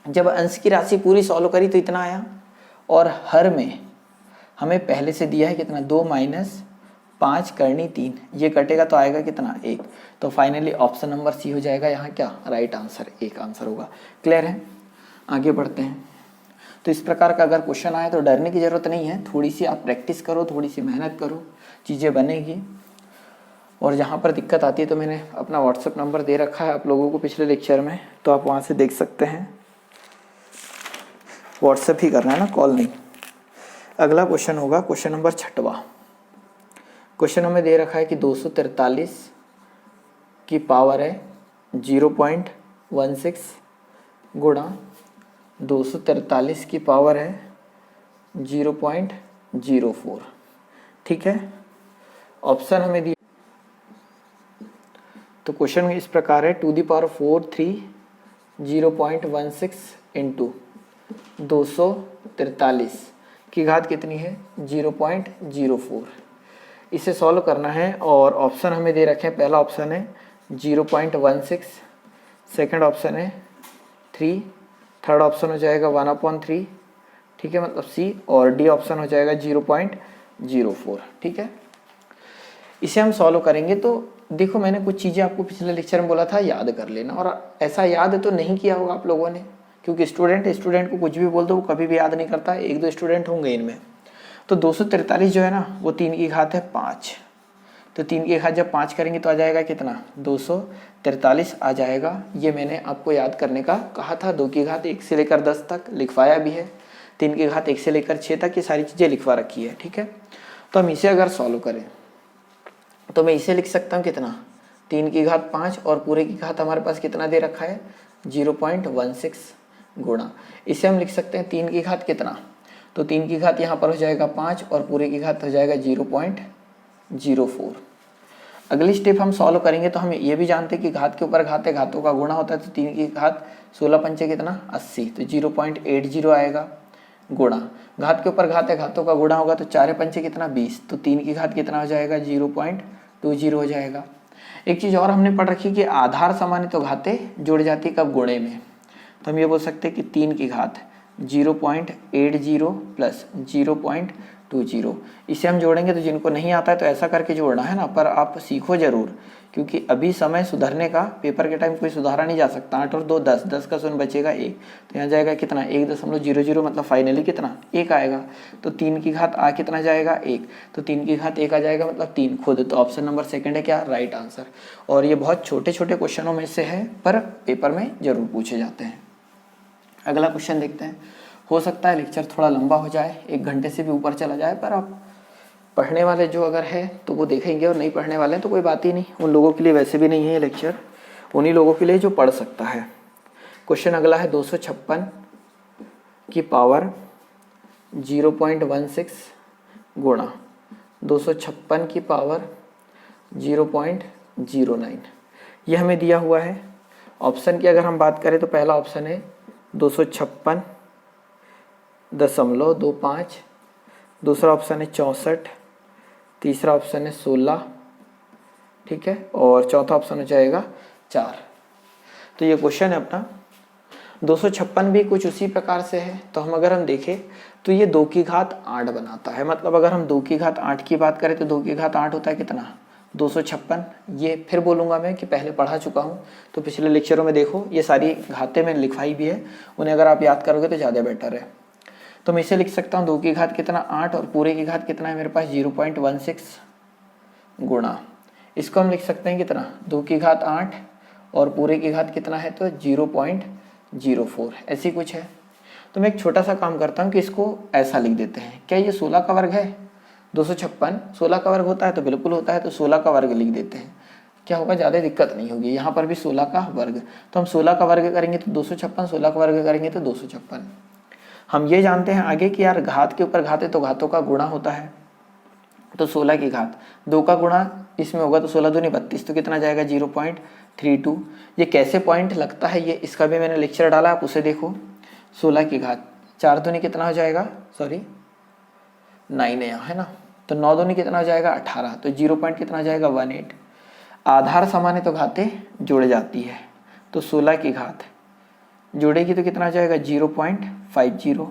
[SPEAKER 1] जब अंश की राशि पूरी सॉल्व करी तो इतना आया, और हर में हमें पहले से दिया है कितना 2 माइनस 5 करनी 3, ये कटेगा तो आएगा कितना 1, तो फाइनली ऑप्शन नंबर सी हो जाएगा यहाँ क्या राइट आंसर, एक आंसर होगा। क्लियर है, आगे बढ़ते हैं। तो इस प्रकार का अगर क्वेश्चन आए तो डरने की जरूरत नहीं है, थोड़ी सी आप प्रैक्टिस करो, थोड़ी सी मेहनत करो, चीज़ें बनेगी। और जहाँ पर दिक्कत आती है तो मैंने अपना व्हाट्सएप नंबर दे रखा है आप लोगों को पिछले लेक्चर में, तो आप वहाँ से देख सकते हैं। व्हाट्सएप ही करना है ना, कॉल नहीं। अगला क्वेश्चन होगा क्वेश्चन नंबर 6वां। क्वेश्चन हमें दे रखा है कि 243 की पावर है 0.16 गुणा 243 की पावर है 0.04। ठीक है, ऑप्शन हमें दिया, तो क्वेश्चन इस प्रकार है 2⁴ 3 0.16 इंटू 243 की घात कितनी है 0.04। इसे सॉल्व करना है और ऑप्शन हमें दे रखे हैं, पहला ऑप्शन है 0.16, सेकंड ऑप्शन है 3, थर्ड ऑप्शन हो जाएगा 1/3, ठीक है, मतलब सी, और डी ऑप्शन हो जाएगा 0.04। ठीक है, इसे हम सॉल्व करेंगे। तो देखो, मैंने कुछ चीज़ें आपको पिछले लेक्चर में बोला था याद कर लेना, और ऐसा याद तो नहीं किया होगा आप लोगों ने, क्योंकि स्टूडेंट को कुछ भी बोल दो वो कभी भी याद नहीं करता, एक दो स्टूडेंट होंगे इनमें। तो 243 जो है ना वो 3 की घात है 5, तो 3 की घात जब 5 करेंगे तो आ जाएगा कितना 243 आ जाएगा। ये मैंने आपको याद करने का कहा था। 2 की घात 1 से लेकर 10 तक लिखवाया भी है, 3 की घात 1 से लेकर 6 तक ये सारी चीज़ें लिखवा रखी है। ठीक है, तो हम इसे अगर सॉल्व करें तो मैं इसे लिख सकता हूँ कितना 3 की घात 5 और पूरे की घात हमारे पास कितना दे रखा है 0.16 गुणा, इसे हम लिख सकते हैं 3 की घात कितना, तो 3 की घात यहाँ पर हो जाएगा 5 और पूरे की घात हो जाएगा 0.04। अगली स्टेप हम सॉल्व करेंगे तो हम ये भी जानते हैं कि घात के ऊपर घात है, घातों का गुणा होता है, तो 3 की घात 16 पंचे कितना 80, तो 0.80 आएगा, गुणा घात के ऊपर घात है, घातों का गुणा होगा तो 4 पंचे कितना 20, तो 3 की घात कितना हो जाएगा 0.20 हो जाएगा। एक चीज़ और हमने पढ़ रखी कि आधार समान है तो घातें जुड़ जाती कब गुणे में, तो हम ये बोल सकते हैं कि 3 की घात 0.80 प्लस 0.20, इसे हम जोड़ेंगे। तो जिनको नहीं आता है तो ऐसा करके जोड़ना है ना, पर आप सीखो जरूर, क्योंकि अभी समय सुधरने का, पेपर के टाइम कोई सुधारा नहीं जा सकता। 8 और 2 10, 10 का शून्य बचेगा 1, तो यहाँ जाएगा कितना 1.00, मतलब फाइनली कितना 1 आएगा। तो 3 की घात आ कितना जाएगा 1, तो 3 की घात 1 आ जाएगा, मतलब 3 खुद। तो ऑप्शन नंबर सेकंड है क्या राइट आंसर। और ये बहुत छोटे छोटे क्वेश्चनों में से है, पर पेपर में जरूर पूछे जाते हैं। अगला क्वेश्चन देखते हैं। हो सकता है लेक्चर थोड़ा लंबा हो जाए, 1 घंटे से भी ऊपर चला जाए, पर आप पढ़ने वाले जो अगर है तो वो देखेंगे, और नहीं पढ़ने वाले हैं तो कोई बात ही नहीं, उन लोगों के लिए वैसे भी नहीं है ये लेक्चर, उन्हीं लोगों के लिए जो पढ़ सकता है। क्वेश्चन अगला है 256 की पावर 0.16 गुणा 256 की पावर 0.09, ये हमें दिया हुआ है। ऑप्शन की अगर हम बात करें तो पहला ऑप्शन है 256.25, दूसरा ऑप्शन है 64, तीसरा ऑप्शन है 16, ठीक है, और चौथा ऑप्शन हो जाएगा 4। तो ये क्वेश्चन है अपना। 256 भी कुछ उसी प्रकार से है, तो हम देखें तो ये 2 की घात 8 बनाता है, मतलब अगर हम 2 की घात 8 की बात करें तो 2 की घात 8 होता है कितना 256। ये फिर बोलूँगा मैं कि पहले पढ़ा चुका हूँ, तो पिछले लेक्चरों में देखो ये सारी घातें मैंने लिखवाई भी है, उन्हें अगर आप याद करोगे तो ज़्यादा बेटर है। तो मैं इसे लिख सकता हूँ 2 की घात कितना 8 और पूरे की घात कितना है मेरे पास 0.16 गुणा, इसको हम लिख सकते हैं कितना 2 की घात 8 और पूरे की घात कितना है तो 0.04, ऐसी कुछ है। तो मैं एक छोटा सा काम करता हूँ कि इसको ऐसा लिख देते हैं। क्या ये 16 का वर्ग है? 256 16 का वर्ग होता है तो बिल्कुल होता है, तो 16 का वर्ग लिख देते हैं। क्या होगा, ज़्यादा दिक्कत नहीं होगी। यहाँ पर भी 16 का वर्ग, तो हम 16 का वर्ग करेंगे तो 256, 16 का वर्ग करेंगे तो 256। हम ये जानते हैं आगे कि यार घात के ऊपर घात है तो घातों का गुणा होता है, तो 16 की घात 2 का गुणा इसमें होगा तो 16 दूनी 32, तो कितना जाएगा 0.32। ये कैसे पॉइंट लगता है ये, इसका भी मैंने लेक्चर डाला, आप उसे देखो। 16 की घात 4 दूनी कितना हो जाएगा, सॉरी 9 है यहाँ, है ना, तो 9 दूनी कितना हो जाएगा 18, तो 0 पॉइंट कितना हो जाएगा 18। आधार समान है तो घातें जुड़ जाती है, तो 16 की घात जोड़ेगी तो कितना हो जाएगा 0.50,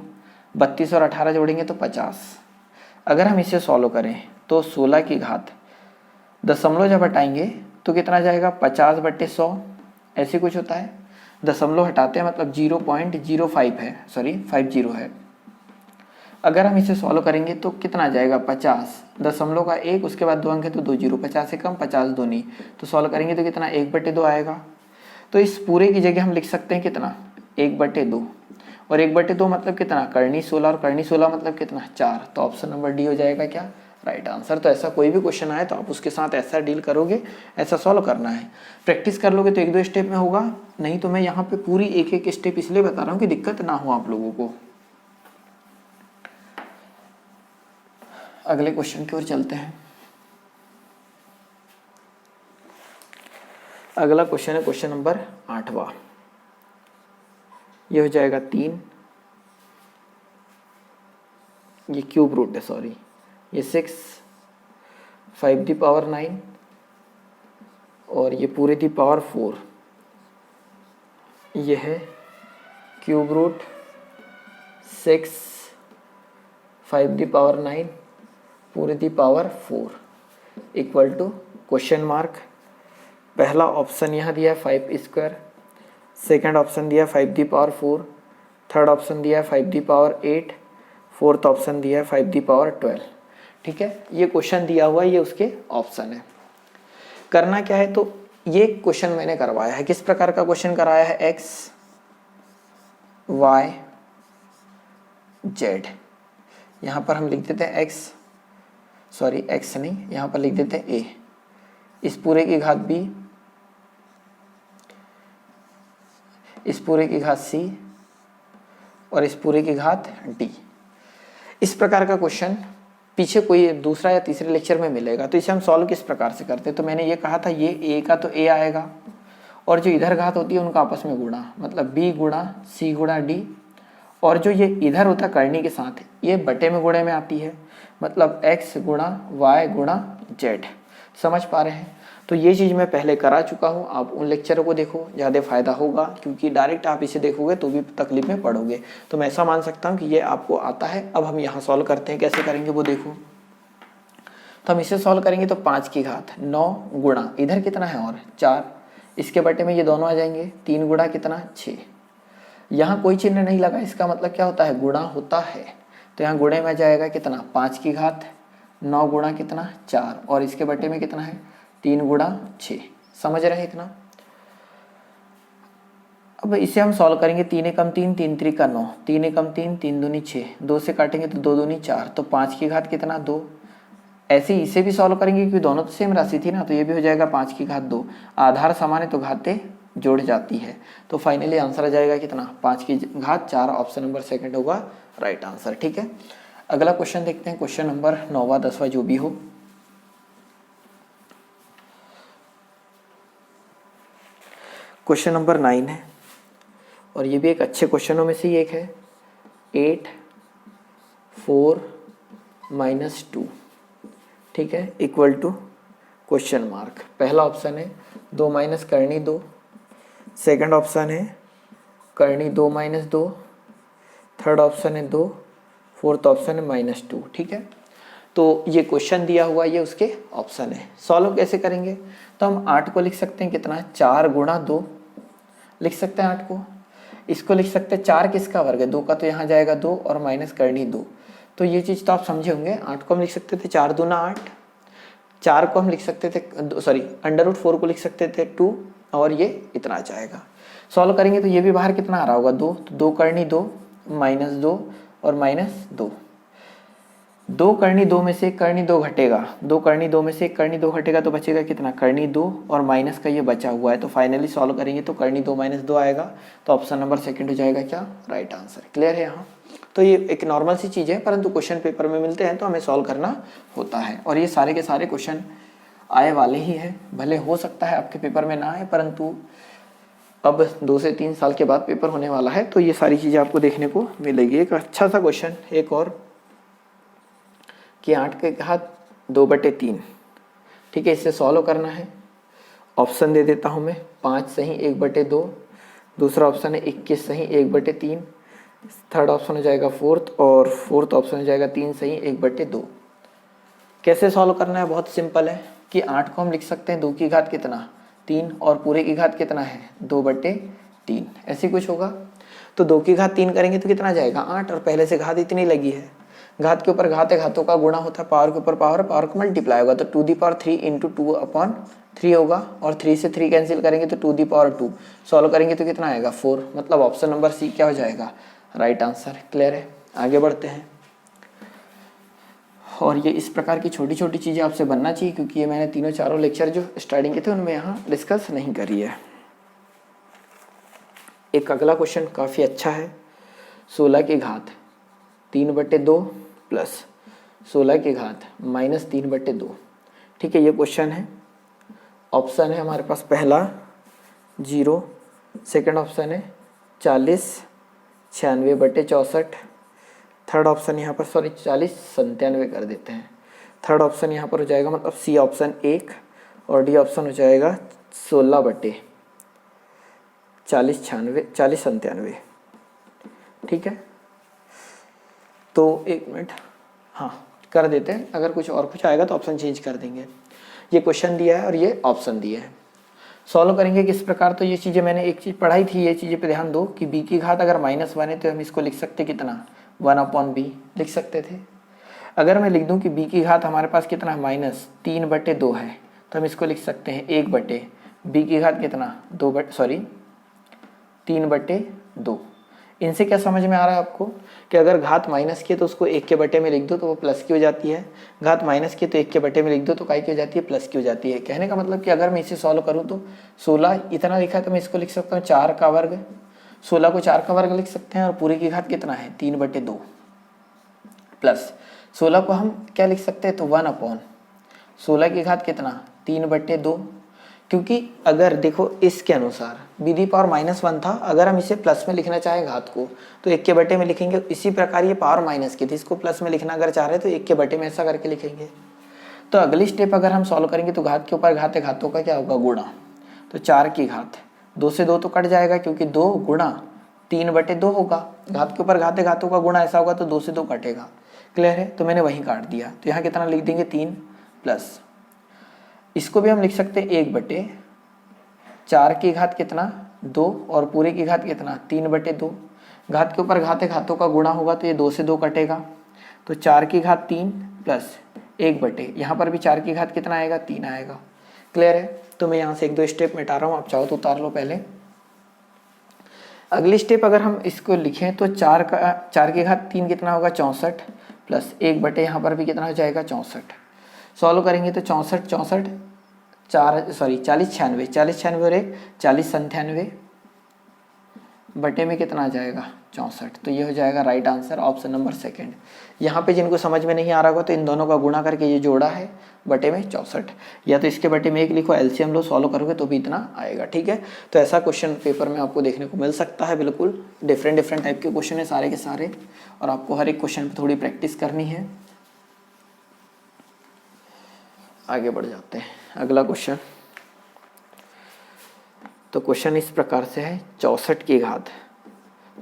[SPEAKER 1] 32 और 18 जोड़ेंगे तो 50। अगर हम इसे सॉल्व करें तो 16 की घात दशमलव जब हटाएंगे तो कितना जाएगा 50/100, ऐसे कुछ होता है। दशमलव हटाते हैं मतलब 0.05 है, सॉरी 50 है। अगर हम इसे सॉल्व करेंगे तो कितना जाएगा 50, दशमलव का 1 उसके बाद 2 अंक है तो 2 0, 50 से कम 50 दूनी, तो सॉल्व करेंगे तो कितना 1/2 आएगा। तो इस पूरे की जगह हम लिख सकते हैं कितना 1/2, और 1/2 मतलब कितना करनी 16, और करनी 16 मतलब कितना 4, तो ऑप्शन नंबर डी हो जाएगा क्या राइट आंसर। तो ऐसा कोई भी क्वेश्चन आए तो आप उसके साथ ऐसा डील करोगे, ऐसा सॉल्व करना है। प्रैक्टिस कर लोगे तो 1-2 स्टेप में होगा, नहीं तो मैं यहाँ पे पूरी एक एक स्टेप इसलिए बता रहा हूँ कि दिक्कत ना हो आप लोगों को। अगले क्वेश्चन की ओर चलते हैं। अगला क्वेश्चन है क्वेश्चन नंबर 8वां। ये हो जाएगा 3, ये क्यूब रूट है, सॉरी, ये 6, 5 दी पावर 9 और ये पूरे दी पावर 4। ये है क्यूब रूट 6, 5 दी पावर 9 पूरे the power 4 equal to question mark. पहला ऑप्शन यहाँ दिया है 5 स्क्वायर, सेकेंड ऑप्शन दिया है 5 दी पावर 4, थर्ड ऑप्शन दिया है 5 दी पावर 8, फोर्थ ऑप्शन दिया है 5 दी पावर 12। ठीक है, ये क्वेश्चन दिया हुआ है, ये उसके ऑप्शन है। करना क्या है, तो ये क्वेश्चन मैंने करवाया है। किस प्रकार का क्वेश्चन कराया है, एक्स वाई जेड। यहाँ पर हम लिख देते हैं एक्स, सॉरी एक्स नहीं, यहाँ पर लिख देते हैं ए, इस पूरे की घात बी, इस पूरे की घात सी और इस पूरे की घात डी। इस प्रकार का क्वेश्चन पीछे कोई दूसरा या तीसरे लेक्चर में मिलेगा। तो इसे हम सॉल्व किस प्रकार से करते हैं, तो मैंने ये कहा था ये ए का तो ए आएगा और जो इधर घात होती है उनका आपस में गुणा, मतलब बी गुणा सी गुणा डी, और जो ये इधर होता है करनी के साथ ये बटे में गुणे में आती है, मतलब एक्स गुणा वाई गुणा जेड। समझ पा रहे हैं। तो ये चीज़ मैं पहले करा चुका हूँ, आप उन लेक्चरों को देखो, ज़्यादा फायदा होगा, क्योंकि डायरेक्ट आप इसे देखोगे तो भी तकलीफ में पड़ोगे। तो मैं ऐसा मान सकता हूँ कि ये आपको आता है। अब हम यहाँ सॉल्व करते हैं, कैसे करेंगे वो देखो। तो हम इसे सॉल्व करेंगे तो 5 की घात 9 गुणा इधर कितना है और 4, इसके बटे में ये दोनों आ जाएंगे, 3 गुणा कितना 6। यहाँ कोई चिन्ह नहीं लगा, इसका मतलब क्या होता है, गुणा होता है। तो यहाँ गुणे में जाएगा कितना 5 की घात 9 गुणा कितना 4 और इसके बटे में कितना है 3 गुणा 6। समझ रहे हैं इतना। अब इसे हम सॉल्व करेंगे, 3 एकम 3, 3 त्रिका 9, 3 एकम 3, 3 दूनी 6, 2 से काटेंगे तो 2 दूनी 4, तो 5 की घात कितना 2। ऐसे ही इसे भी सॉल्व करेंगे क्योंकि दोनों तो सेम राशि थी ना, तो ये भी हो जाएगा 5 की घात 2। आधार समान है तो घातें जोड़ जाती है। तो फाइनली आंसर आ जाएगा कितना 5 की घात 4। ऑप्शन नंबर सेकंड होगा राइट आंसर। ठीक है, अगला क्वेश्चन देखते हैं, क्वेश्चन नंबर 9वां 10वां जो भी हो। क्वेश्चन नंबर 9 है और ये भी एक अच्छे क्वेश्चनों में से ही एक है। 8 4 - 2, ठीक है, इक्वल टू क्वेश्चन मार्क। पहला ऑप्शन है 2 माइनस करनी 2, सेकंड ऑप्शन है करनी 2 - 2, थर्ड ऑप्शन है 2, फोर्थ ऑप्शन है -2। ठीक है, तो ये क्वेश्चन दिया हुआ ये उसके ऑप्शन है। सॉल्व कैसे करेंगे, तो हम 8 को लिख सकते हैं कितना 4 गुणा 2 लिख सकते हैं 8 को। इसको लिख सकते हैं 4 किसका वर्ग है, 2 का, तो यहाँ जाएगा 2 और माइनस करनी 2। तो ये चीज़ तो आप समझे होंगे। 8 को हम लिख सकते थे 4 दूना 8, 4 को हम लिख सकते थे सॉरी √4 को लिख सकते थे 2 और ये इतना आ जाएगा। सॉल्व करेंगे तो ये भी बाहर कितना आ रहा होगा 2, तो 2 करनी 2 -2 और -2। 2 करनी 2 में से 1 करनी 2 घटेगा, 2 करनी 2 में से 1 करनी 2 घटेगा, तो बचेगा कितना करनी 2 और माइनस का ये बचा हुआ है। तो फाइनली सॉल्व करेंगे तो करनी 2 - 2 आएगा। तो ऑप्शन नंबर सेकंड हो जाएगा क्या राइट आंसर। क्लियर है यहाँ। तो ये एक नॉर्मल सी चीज़ है, परंतु क्वेश्चन पेपर में मिलते हैं तो हमें सॉल्व करना होता है। और ये सारे के सारे क्वेश्चन आए वाले ही हैं, भले हो सकता है आपके पेपर में ना आए, परंतु अब 2 से 3 साल के बाद पेपर होने वाला है, तो ये सारी चीज़ें आपको देखने को मिलेगी। एक अच्छा सा क्वेश्चन एक और कि 8 के घात 2/3, ठीक है, इससे सॉल्व करना है। ऑप्शन दे देता हूँ मैं, 5 सही 1/2, दूसरा ऑप्शन है 21 सही 1/3, थर्ड ऑप्शन हो जाएगा फोर्थ, और फोर्थ ऑप्शन हो जाएगा 3 सही 1/2। कैसे सॉल्व करना है, बहुत सिंपल है कि 8 को हम लिख सकते हैं 2 की घात कितना 3 और पूरे की घात कितना है 2/3, ऐसे कुछ होगा। तो 2 की घात 3 करेंगे तो कितना जाएगा 8, और पहले से घात इतनी लगी है, घात के ऊपर घात है, घातों का गुणा होता है, पावर के ऊपर पावर, पावर को मल्टीप्लाई होगा, तो 2⁻³ × 2/3 होगा, और 3 से 3 कैंसिल करेंगे तो 2⁻²। सॉल्व करेंगे तो कितना आएगा 4, मतलब ऑप्शन नंबर सी क्या हो जाएगा राइट आंसर। क्लियर है, आगे बढ़ते हैं। और ये इस प्रकार की छोटी छोटी चीज़ें आपसे बनना चाहिए, क्योंकि ये मैंने तीनों चारों लेक्चर जो स्टार्टिंग के थे उनमें यहाँ डिस्कस नहीं करी है। एक अगला क्वेश्चन काफ़ी अच्छा है, 16 की घात 3/2 प्लस 16 की घात -3/2। ठीक है, ये क्वेश्चन है। ऑप्शन है हमारे पास पहला 0, सेकंड ऑप्शन है 40 96/64, थर्ड ऑप्शन यहाँ पर 40 97 कर देते हैं। थर्ड ऑप्शन यहाँ पर हो जाएगा मतलब सी ऑप्शन 1, और डी ऑप्शन हो जाएगा 16/40 97। ठीक है, तो एक मिनट, हाँ कर देते हैं, अगर कुछ आएगा तो ऑप्शन चेंज कर देंगे। ये क्वेश्चन दिया है और ये ऑप्शन दिए हैं, सॉल्व करेंगे किस प्रकार। तो ये चीज़ें मैंने एक चीज़ पढ़ाई थी, ये चीज़ें पे ध्यान दो कि b की घात अगर -1 है तो हम इसको लिख सकते कितना 1/b लिख सकते थे। अगर मैं लिख दूं कि b की घात हमारे पास कितना -3/2 है तो हम इसको लिख सकते हैं 1/b की घात कितना 3/2। इनसे क्या समझ में आ रहा है आपको कि अगर घात माइनस की है तो उसको 1 के बटे में लिख दो तो वो प्लस की हो जाती है, घात माइनस की तो 1 के बटे में लिख दो तो काय की हो जाती है, प्लस की हो जाती है। कहने का मतलब कि अगर मैं इसे सॉल्व करूँ तो 16 इतना लिखा है तो मैं इसको लिख सकता हूँ 4 का वर्ग, 16 को 4 का वर्ग लिख सकते हैं, और पूरे की घात कितना है 3/2 प्लस 16 को हम क्या लिख सकते हैं तो 1/16 की घात कितना 3/2, क्योंकि अगर देखो इसके अनुसार विधि पावर -1 था, अगर हम इसे प्लस में लिखना चाहें घात को तो 1 के बटे में लिखेंगे। इसी प्रकार ये पावर माइनस की थी, इसको प्लस में लिखना अगर चाह रहे तो 1 के बटे में ऐसा करके लिखेंगे। तो अगली स्टेप अगर हम सॉल्व करेंगे तो घात के ऊपर घात है, घातों का क्या होगा गुणा, तो 4 की घात 2 से 2 तो कट जाएगा, क्योंकि 2 गुणा 3/2 होगा, घात के ऊपर घात है, घातों का गुणा ऐसा होगा तो 2 से 2 कटेगा। क्लियर है, तो मैंने वहीं काट दिया। तो यहाँ कितना लिख देंगे 3 प्लस, इसको भी हम लिख सकते हैं 1/4 की घात कितना 2 और पूरे की घात कितना 3/2। घात के ऊपर घात है, घातों का गुणा होगा तो ये 2 से 2 कटेगा, तो 4 की घात 3 प्लस 1/, यहाँ पर भी 4 की घात कितना आएगा 3 आएगा। क्लियर है, तो मैं यहाँ से 1-2 स्टेप मिटा रहा हूँ, आप चाहो तो उतार लो पहले। अगली स्टेप अगर हम इसको लिखें तो 4 की घात 3 कितना होगा 64 प्लस 1/, यहाँ पर भी कितना हो जाएगा 64। सॉल्व करेंगे तो 40 96 और 1 40 97 बटे में कितना आ जाएगा 64। तो ये हो जाएगा right answer option number second. यहाँ पे जिनको समझ में नहीं आ रहा होगा तो इन दोनों का गुणा करके ये जोड़ा है बटे में 64, या तो इसके बटे में 1 लिखो, एलसीएम लो, सॉल्व करोगे तो भी इतना आएगा। ठीक है, तो ऐसा क्वेश्चन पेपर में आपको देखने को मिल सकता है। बिल्कुल डिफरेंट टाइप के क्वेश्चन है सारे के सारे, और आपको हर एक क्वेश्चन पर थोड़ी प्रैक्टिस करनी है। आगे बढ़ जाते हैं, अगला क्वेश्चन। तो क्वेश्चन इस प्रकार से है, 64 की घात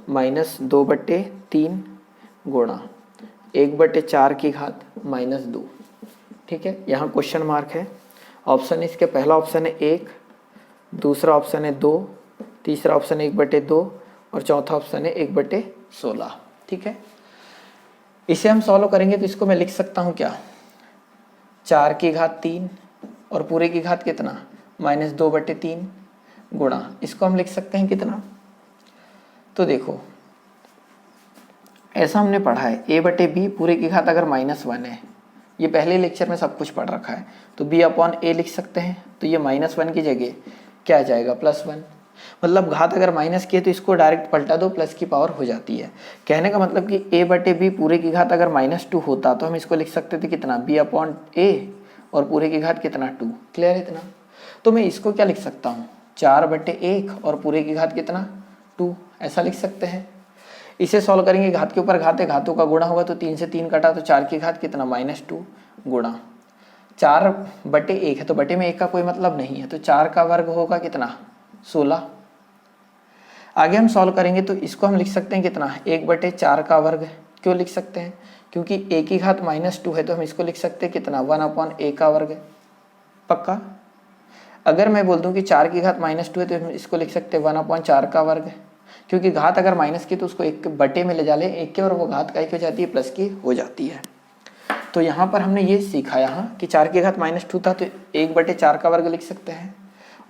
[SPEAKER 1] -2/3 गुणा 1/4 की घात -2। ठीक है, यहाँ क्वेश्चन मार्क है। ऑप्शन इसके पहला ऑप्शन है 1, दूसरा ऑप्शन है 2, तीसरा ऑप्शन है 1/2 और चौथा ऑप्शन है 1/16। ठीक है, इसे हम सॉल्व करेंगे तो इसको मैं लिख सकता हूँ क्या 4 की घात 3 और पूरे की घात कितना -2/3 गुणा, इसको हम लिख सकते हैं कितना, तो देखो ऐसा हमने पढ़ा है a/b पूरे की घात अगर -1 है, ये पहले लेक्चर में सब कुछ पढ़ रखा है, तो b/a लिख सकते हैं। तो ये -1 की जगह क्या आ जाएगा +1, मतलब घात अगर माइनस की है तो इसको डायरेक्ट पलटा दो, प्लस की पावर हो जाती है। कहने का मतलब कि a/b पूरे की घात अगर -2 होता तो हम इसको लिख सकते थे कितना b/a और पूरे की घात कितना 2। क्लियर है इतना, तो मैं इसको क्या लिख सकता हूँ 4/1 और पूरे की घात कितना 2, ऐसा लिख सकते हैं। इसे सॉल्व करेंगे, घात के ऊपर घात है, घातों का गुणा होगा तो 3 से 3 कटा तो 4 की घात कितना -2 गुणा 4/1 है, तो बटे में 1 का कोई मतलब नहीं है, तो 4 का वर्ग होगा कितना 16। आगे हम सॉल्व करेंगे तो इसको हम लिख सकते हैं कितना 1/4 का वर्ग। क्यों लिख सकते हैं, क्योंकि a की घात -2 है तो हम इसको लिख सकते हैं कितना 1/a का वर्ग। पक्का, अगर मैं बोल दूं कि 4 की घात -2 है तो हम इसको लिख सकते हैं 1/4 का वर्ग, क्योंकि घात अगर माइनस की तो उसको 1 बटे में ले जा ले 1 के, और वो घात का 1 हो जाती है प्लस की हो जाती है। तो यहाँ पर हमने ये सीखा यहाँ कि 4 की घात -2 था तो 1/4 का वर्ग लिख सकते हैं,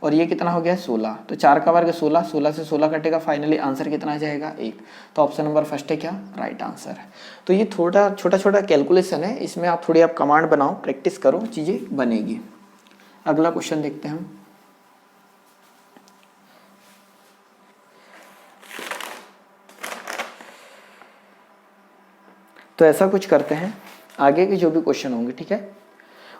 [SPEAKER 1] और ये कितना हो गया 16, तो 4 का वर्ग 16, 16 से 16 कटेगा, फाइनली आंसर कितना आ जाएगा 1। तो ऑप्शन नंबर फर्स्ट है क्या राइट आंसर है। तो ये थोड़ा छोटा छोटा कैलकुलेशन है, इसमें आप थोड़ी आप कमांड बनाओ, प्रैक्टिस करो, चीज़ें बनेगी। अगला क्वेश्चन देखते हैं हम। तो ऐसा कुछ करते हैं, आगे के जो भी क्वेश्चन होंगे ठीक है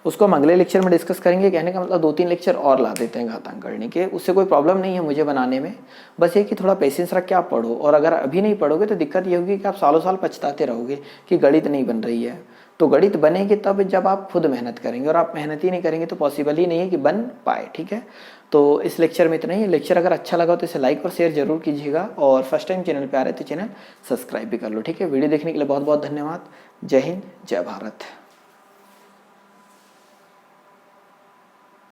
[SPEAKER 1] उसको हम अगले लेक्चर में डिस्कस करेंगे। कहने का मतलब 2-3 लेक्चर और ला देते हैं घातांक करने के, उससे कोई प्रॉब्लम नहीं है मुझे बनाने में, बस ये कि थोड़ा पेशेंस रख के आप पढ़ो। और अगर अभी नहीं पढ़ोगे तो दिक्कत ये होगी कि आप सालों साल पछताते रहोगे कि गणित नहीं बन रही है। तो गणित बनेगी तब जब आप खुद मेहनत करेंगे, और आप मेहनत ही नहीं करेंगे तो पॉसिबल ही नहीं है कि बन पाए। ठीक है, तो इस लेक्चर में इतना ही। लेक्चर अगर अच्छा लगा तो इसे लाइक और शेयर जरूर कीजिएगा, और फर्स्ट टाइम चैनल पे आ रहे तो चैनल सब्सक्राइब भी कर लो। ठीक है, वीडियो देखने के लिए बहुत बहुत धन्यवाद। जय हिंद, जय भारत।